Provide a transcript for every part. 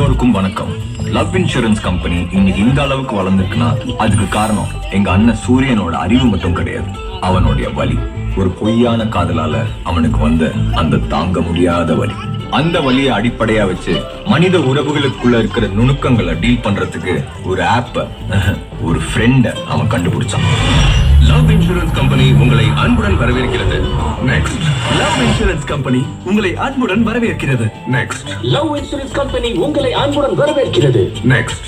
எல்லோருக்கும் வணக்கம். Love insurance company இன்னைக்கு இந்த அளவுக்கு வளர்ந்துருக்குன்னா அதுக்கு காரணம் எங்க அண்ணன் சூரியனோட அறிவு மட்டும் கிடையாது, அவனுடைய வலி. ஒரு பொய்யான காதலால அவனுக்கு வந்த அந்த தாங்க முடியாத வலி. அந்த வலியை அடிப்படையா வச்சு மனித உறவுகளுக்குள்ள இருக்கிற நுணுக்கங்களை டீல் பண்றதுக்கு ஒரு ஆப்ப, ஒரு ஃப்ரெண்ட அவன் கண்டுபிடிச்சான். லவ் இன்சூரன்ஸ் கம்பெனி உங்களை அன்புடன் வரவேற்கிறது. நெக்ஸ்ட். லவ் இன்சூரன்ஸ் கம்பெனி உங்களை அன்புடன் வரவேற்கிறது. நெக்ஸ்ட். லவ் இன்சூரன்ஸ் கம்பெனி உங்களை அன்புடன் வரவேற்கிறது. நெக்ஸ்ட்.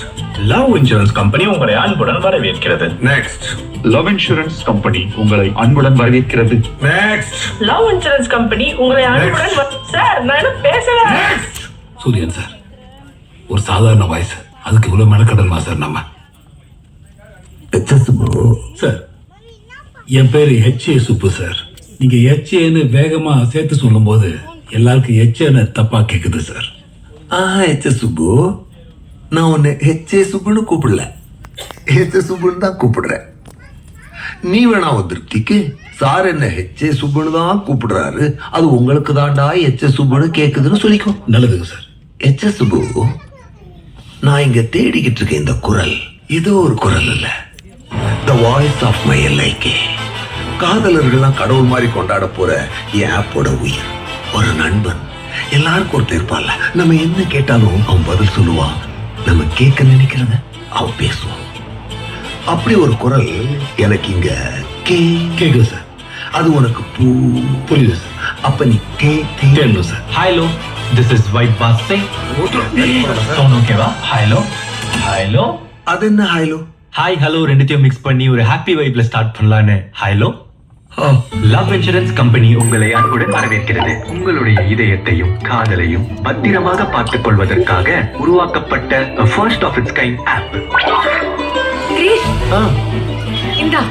லவ் இன்சூரன்ஸ் கம்பெனி உங்களை அன்புடன் வரவேற்கிறது. நெக்ஸ்ட். லவ் இன்சூரன்ஸ் கம்பெனி உங்களை அன்புடன் வரவேற்கிறது. நெக்ஸ்ட். லவ் இன்சூரன்ஸ் கம்பெனி உங்களை அன்புடன் சார் நான் என்ன பேசுறேன். சூரியன் சார், ஒரு சாதாரண வாய்ஸ், அதுக்கு இவ்வளவு மெனக்கடன்மா சார்? நம்ம சார், என் பேரு HA சுப்பு சார். நீங்க HAன்னு வேகமா சேர்த்து சொல்லும் போது எல்லாருக்கும் HAன்னு தப்பா கேக்குது சார். HA சுப்பு, நான் உன்னை HA சுப்புன்னு கூப்பிடல, HA சுப்புன்னு தான் கூப்பிடுறேன். நீ வேணா ஒரு திருப்திக்கு சார் என்ன HA சுப்புன்னு தான் கூப்பிடுறாரு, அது உங்களுக்கு தாண்டா HA சுப்புன்னு கேக்குதுன்னு சொல்லிக்கோ. நல்லதுங்க சார். HA சுப்பு, நான் இங்க தேடிக்கிட்டு இருக்கேன் இந்த குரல் ஏதோ ஒரு குரல் இல்ல, the voice of my LIK. காதலர்கள்லாம் கடவுள் மாதிரி கொண்டாட போற என் ஆப்போட உயிர், ஒரு நண்பன். எல்லாருக்கும் ஒருத்தர் இருப்பான்ல, நம்ம என்ன கேட்டாலும் அவன் பதில் சொல்லுவான், நம்ம கேட்க நினைக்கிறத அவன் பேசுவான். அப்படி ஒரு குரல் எனக்கு இங்க கேக்குது சார். அது உனக்கு புரியுது சார். அப்ப நீ கேட்கணும் சார். ஹலோ, திஸ் இஸ் வைட் பாஸ் சிங். சவுண்ட் ஓகேவா? Hello hello. அது என்ன ஹலோ? ஹாய் ஹலோ ரெண்டுத்தையும் மிக்ஸ் பண்ணி ஒரு ஹாப்பி வைப்ல ஸ்டார்ட் பண்ணலான்னு ஹலோ. லவ் இன்சூரன்ஸ் கம்பெனி உங்களை அன்புடன் வரவேற்கிறது. உங்களுடைய இதயத்தையும் காதலையும் பத்திரமாக பார்த்துக் கொள்வதற்காக உருவாக்கப்பட்ட first of its kind app. இந்தா,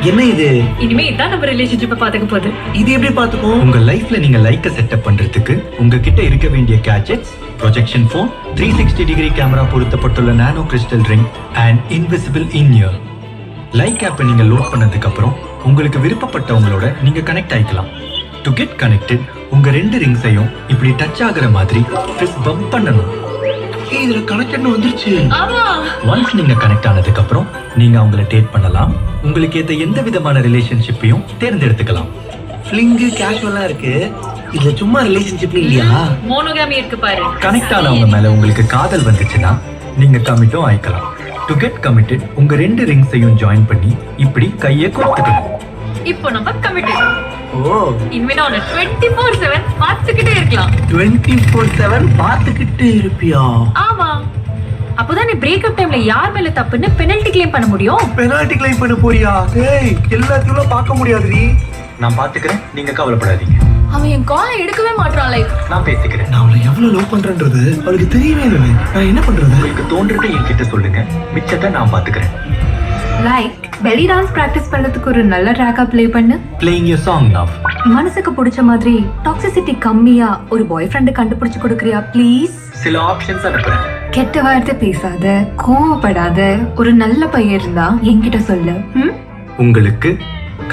என்ன இது? இனிமே இதான் நம்ம ரிலேஷன்ஷிப்பை பாத்துக்க போகுது. இது எப்படி பாத்துக்கோ? உங்க லைஃப்ல நீங்க லைக்க செட்டப் பண்றதுக்கு உங்ககிட்ட இருக்க வேண்டிய gadgets, projection phone, 360 degree camera பொருத்தப்பட்டுள்ள nano crystal ring and invisible in ear. Like ஆப்பை நீங்க லோட் பண்ணதுக்கு அப்புறம் உங்களுக்கு விருப்பப்பட்டவங்களோட நீங்க கனெக்ட் ஆயிக்கலாம். டு கெட் கனெக்டட், உங்க 2 ரிங்ஸையும் இப்படி டச் ஆகுற மாதிரி ஃபிஸ்ட் பம்ப் பண்ணணும். இதுல கனெக்ட் வந்துருச்சு. ஆமா, ஒன்ஸ் நீங்க கனெக்ட் ஆனதுக்கு அப்புறம் நீங்க அவங்கள டேட் பண்ணலாம். உங்களுக்கு ஏத்த எந்த விதமான ரிலேஷன்ஷிப்பையும் தேர்ந்தெடுத்துக்கலாம். ஃபிளிங்கு கேஷுவலா இருக்கு, இதுல சும்மா ரிலேஷன்ஷிப் இல்லையா? மோனோகாமி இருக்கு பாரு. கனெக்ட் ஆனவங்க மேல உங்களுக்கு காதல் வந்துச்சுன்னா நீங்க கமிட்டும் ஆயிக்கலாம். டு கெட் கமிட்டட், உங்க 2 ரிங்ஸையும் ஜாயின் பண்ணி இப்படி கையை கோர்த்துக்கணும். இப்போ நம்ம கமிட்டட். ஓ, இனிமே நான் 24/7 பார்த்துக்கிட்டே இருக்கலாம். 24/7 பாத்துக்கிட்டு இருப்பியா? ஆமா, அப்போதான் நீ பிரேக்கப் டைம்ல யார் மேல தப்புன்னு பெனல்டி கிளைம் பண்ண முடியும். பெனால்டி கிளைம் பண்ண போறியா? டேய், எல்லாத்தையும் பார்க்க முடியாதுடி. நான் பாத்துக்கிறேன், நீங்க கவலைப்படாதீங்க. அவன் என் காலை எடுக்கவே மாட்டான். லைக், நான் பேசிக்கிறேன். நான் அவளை எவ்வளவு லவ் பண்றேன்றது அவளுக்கு தெரியவே இல்லை. நான் என்ன பண்றது? உங்களுக்கு தோன்றதை என்கிட்ட சொல்லுங்க, மிச்சத்தை நான் பாத்துக்கிறேன். லைக் பெலி டான்ஸ் பிராக்டிஸ் பண்றதுக்கு ஒரு நல்ல ட்ராக்கா ப்ளே பண்ணு. Playing your song now. மனசுக்கு பிடிச்ச மாதிரி டாக்ஸிசிட்டி கம்மியா ஒரு பாய் ஃப்ரெண்ட் கண்டுபிடிச்சு கொடுக்கறியா ப்ளீஸ்? சில ஆப்ஷன்ஸ் அனுப்புறேன். கெட்ட வார்த்தை பேசாத, கோவப்படாத, ஒரு நல்ல பையன் இருந்தா என்கிட்ட சொல்லு. உங்களுக்கு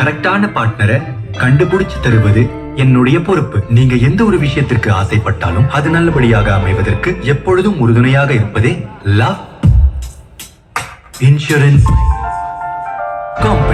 கரெக்டான பார்ட்னரை கண்டுபிடிச்சு தருவது என்னுடைய பொறுப்பு. நீங்க எந்த ஒரு விஷயத்திற்கு ஆசைப்பட்டாலும் அது நல்லபடியாக அமைவதற்கு எப்பொழுதும் உறுதுணையாக இருப்பதே லவ் இன்சூரன்ஸ் கம்பெனி.